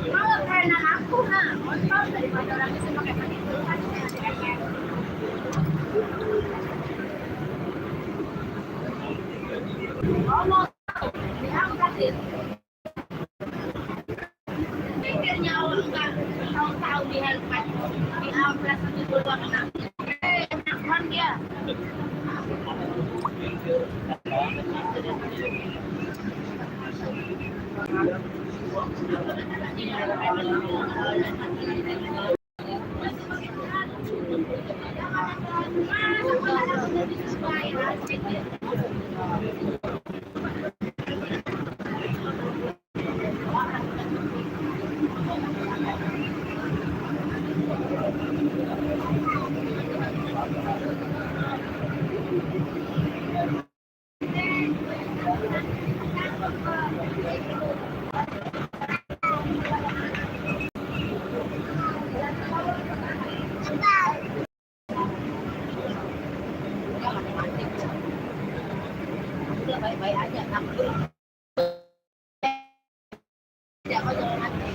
Kalau karena aku kontrol daripada orang itu pakai perhitungan ngomong diangkatin pikirnya orang kan tahu-tahu diangkat diangkat satu dua enam enakan dia baik-baik aja takut tidak mau jalan hati